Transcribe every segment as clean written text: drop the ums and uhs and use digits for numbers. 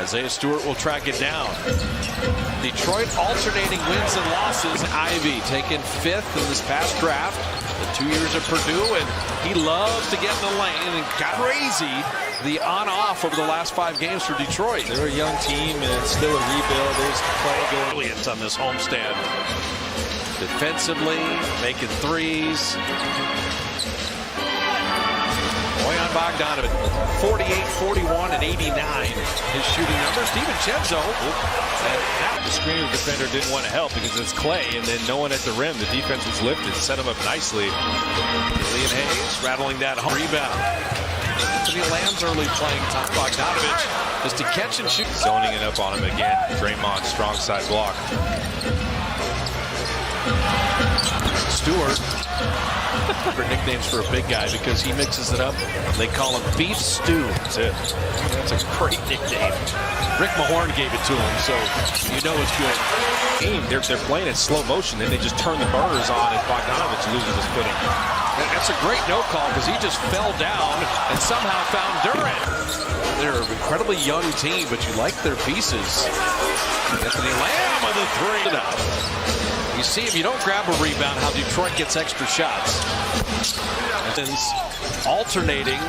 Isaiah Stewart will track it down. Detroit alternating wins and losses. Ivy taken 5th in this past draft. The 2 years at Purdue, and he loves to get in the lane and got crazy. The on-off over the last 5 games for Detroit. They're a young team and it's still a rebuild. There's play going. Brilliant on this homestand. Defensively, making threes. Bojan Bogdanovic, 48, 41, and 89. His shooting numbers. DiVincenzo. The screen defender didn't want to help because it's Clay, and then no one at the rim. The defense was lifted, set him up nicely. Killian Hayes rattling that home rebound. Anthony Lamb's early playing top. Bogdanovic just to catch and shoot. Zoning it up on him again. Draymond, strong side block. Stewart. For nicknames for a big guy because he mixes it up. They call him Beef Stew. That's it. That's a great nickname. Rick Mahorn gave it to him, so you know it's good. They're playing in slow motion, then they just turn the burners on and Bogdanovic loses his footing. That's a great no call because he just fell down and somehow found Durant. They're an incredibly young team, but you like their pieces. Anthony Lamb with a 3 now. You see, if you don't grab a rebound, how Detroit gets extra shots. Alternating,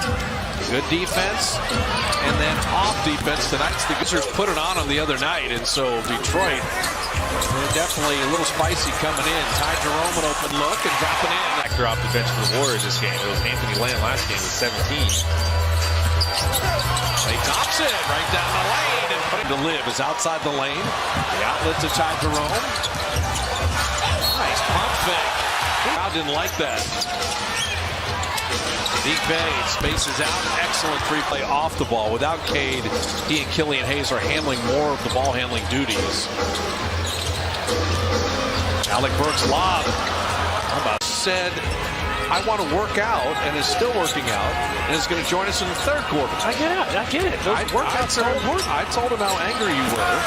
good defense, and then off defense. Tonight, the Wizards put it on the other night, and so Detroit, they're definitely a little spicy coming in. Ty Jerome an open look and dropping in. Actor off the bench for the Warriors this game. It was Anthony Lamb last game with 17. He tops it right down the lane, and putting to live is outside the lane. The outlet to Ty Jerome. Nice pump fake. Crowd didn't like that. Deep Bay spaces out. Excellent free play off the ball. Without Cade, he and Killian Hayes are handling more of the ball handling duties. Alec Burks lob. Said, I want to work out, and is still working out, and is going to join us in the 3rd quarter. I get it. Those workouts are important. I told him how angry you were.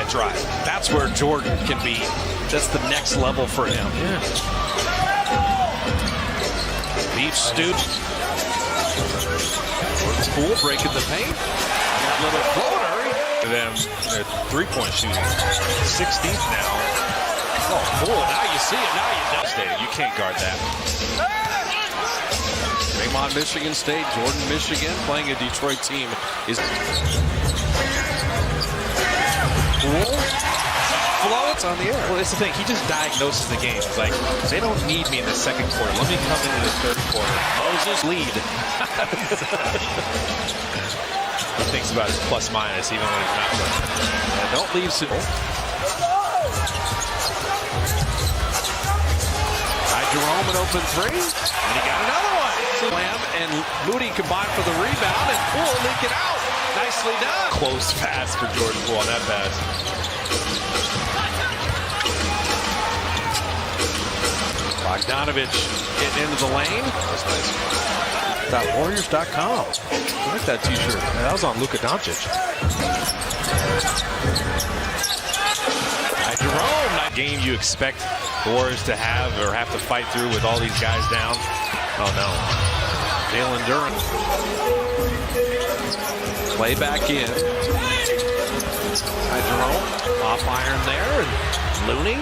That drive. That's where Jordan can be. That's the next level for him. Yeah. Beef Stew. Poole breaking the paint. That little floater. Them, their 3-point shooting. 16th now. Oh, Poole. Now you see it. Now you don't. You can't guard that. Draymond, Michigan State. Jordan, Michigan. Playing a Detroit team is. Poole. Floats on the air. Well, it's the thing. He just diagnoses the game. He's like, they don't need me in the 2nd quarter. Let me come into the 3rd quarter. Moses lead. He thinks about his plus minus even when he's not playing. Yeah, don't leave Sidney. Jerome an open 3, and he got another one. Lamb and Moody combined for the rebound, and Poole leak it out. Nicely done. Close pass for Jordan Poole on that pass. Bogdanovic getting into the lane. That's nice. Warriors.com. I like that t-shirt. That was on Luka Doncic. Jerome. Game you expect the Warriors to have to fight through with all these guys down. Oh no. Jalen Duren. Play back in. Jerome off iron there, and Looney.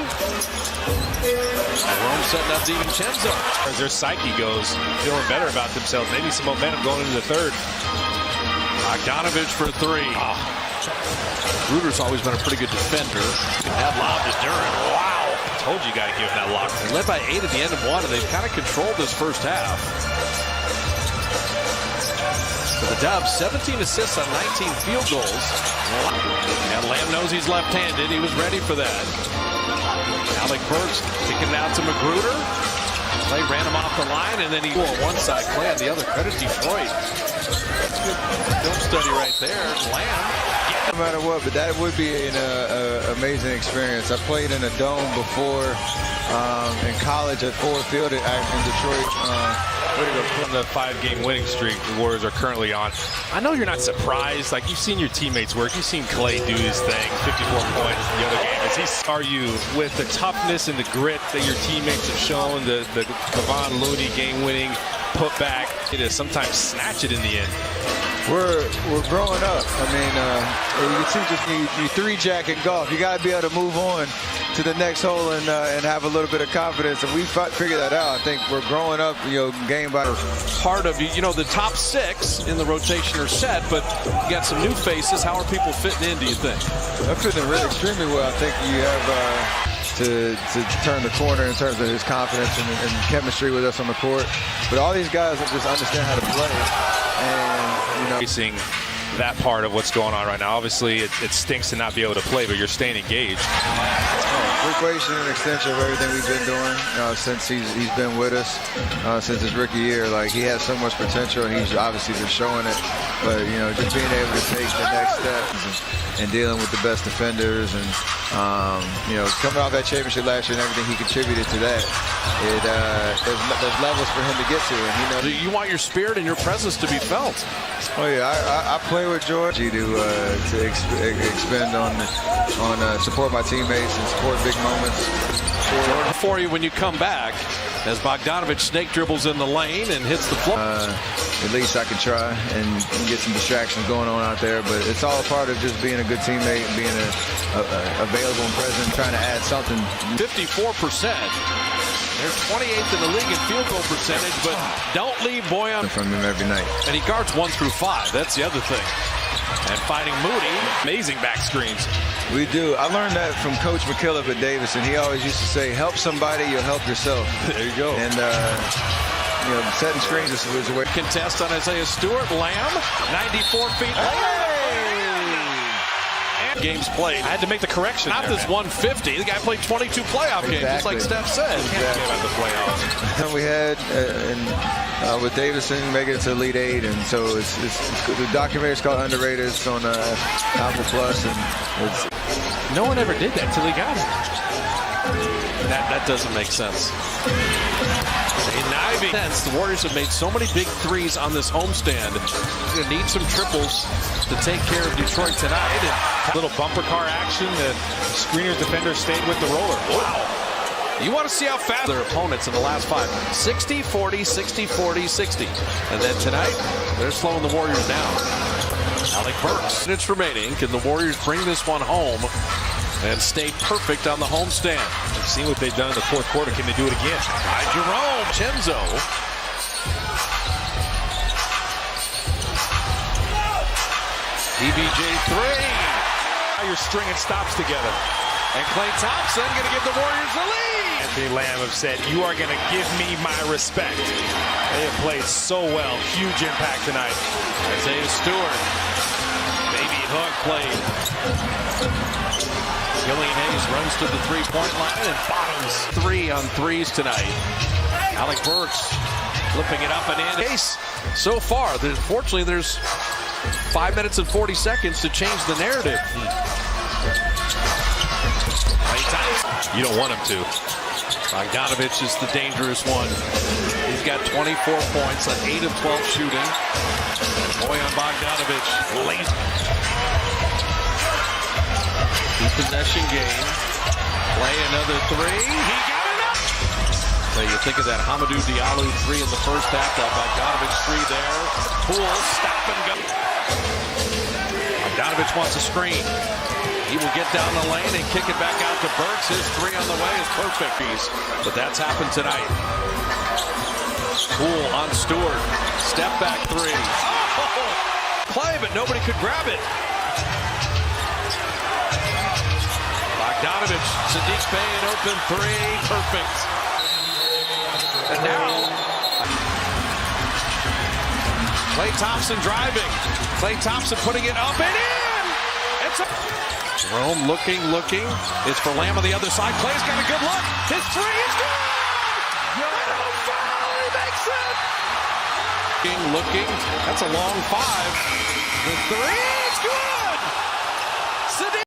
Jerome setting up DiVincenzo. As their psyche goes, feeling better about themselves. Maybe some momentum going into the 3rd. Bogdanovic for 3. Ruder's always been a pretty good defender. That lob to Duren. Wow. I told you got to give him that lock. They led by 8 at the end of 1, and they've kind of controlled this first half. For the Dubs, 17 assists on 19 field goals. And Lamb knows he's left-handed. He was ready for that. Alec Burks kicking it out to Magruder. Clay ran him off the line, and then he on one side, Clay on the other. Credit Detroit. Film study right there. Lamb. No matter what, but that would be an amazing experience. I played in a dome before in college at Ford Field in Detroit. From the 5-game winning streak the Warriors are currently on. I know you're not surprised. Like, you've seen your teammates work. You've seen Clay do his thing. 54 points in the other game. Are you with the toughness and the grit that your teammates have shown, the Kevon Looney game-winning putback, it is sometimes snatch it in the end. We're growing up. I mean, you see, just you three-jack in golf. You got to be able to move on to the next hole and have a little bit of confidence. And we figured that out. I think we're growing up, game by part of the top 6 in the rotation are set, but you got some new faces. How are people fitting in, do you think? They're fitting really extremely well. I think you have to turn the corner in terms of his confidence and chemistry with us on the court. But all these guys just understand how to play. And, facing that part of what's going on right now. Obviously, it stinks to not be able to play, but you're staying engaged. Equation and extension of everything we've been doing since he's been with us since his rookie year. Like, he has so much potential, and he's obviously been showing it. But just being able to take the next step and dealing with the best defenders, and coming off that championship last year and everything he contributed to that, there's levels for him to get to. And you want your spirit and your presence to be felt. Oh yeah, I play with George to expend on support my teammates and support big moments. George for you when you come back, as Bogdanovich snake dribbles in the lane and hits the floor. At least I can try and get some distractions going on out there, but it's all a part of just being a good teammate and being available and present, trying to add something. 54%. They're 28th in the league in field goal percentage, but don't leave Boyan from him every night. And he guards 1 through 5. That's the other thing. And finding Moody, amazing back screens. We do. I learned that from Coach McKillop at Davidson. He always used to say, "Help somebody, you'll help yourself." There you go. And setting screens is a way. Contest on Isaiah Stewart. Lamb, 94 feet. Games played. I had to make the correction. Not this 150. The guy played 22 playoff games, just like Steph said. Exactly. About the playoffs. And we had with Davidson making it to Elite 8, and so it's the documentary is called Underrated. It's on Apple Plus, and no one ever did that till he got it. That doesn't make sense. The Warriors have made so many big threes on this homestand. You're going to need some triples to take care of Detroit tonight. And little bumper car action. The screener's defender stayed with the roller. Wow. You want to see how fast their opponents in the last 5. 60, 40, 60, 40, 60. And then tonight, they're slowing the Warriors down. Alec Burks. Minutes remaining. Can the Warriors bring this one home and stay perfect on the homestand? We've seen what they've done in the fourth quarter. Can they do it again? By Jerome. Chenzo. DBJ 3. Now you're stringing stops together. And Klay Thompson going to give the Warriors the lead. Anthony Lamb have said, "You are going to give me my respect." They have played so well. Huge impact tonight. Isaiah Stewart. Baby hook played. Killian Hayes runs to the three-point line and bottoms 3 on 3s tonight. Alec Burks flipping it up and in. Case so far, fortunately, there's 5 minutes and 40 seconds to change the narrative. You don't want him to. Bogdanovich is the dangerous one. He's got 24 points on 8 of 12 shooting. Boyan Bogdanovich late. Possession game. Play another 3. He got it up. So you think of that Hamidou Diallo 3 in the first half. That Bogdanovich 3 there. Poole, stop and go. Bogdanovich wants a screen. He will get down the lane and kick it back out to Burks. His 3 on the way is perfect. But that's happened tonight. Poole on Stewart. Step back 3. Oh! Play, but nobody could grab it. Bogdanovich, Sadiq Bey, an open 3, perfect. And now, Klay Thompson driving. Klay Thompson putting it up and in. It's a Jerome looking. It's for Lamb on the other side. Klay's got a good look. His 3 is good. He makes it. Looking. That's a long 5. The 3 is good. Sadiq.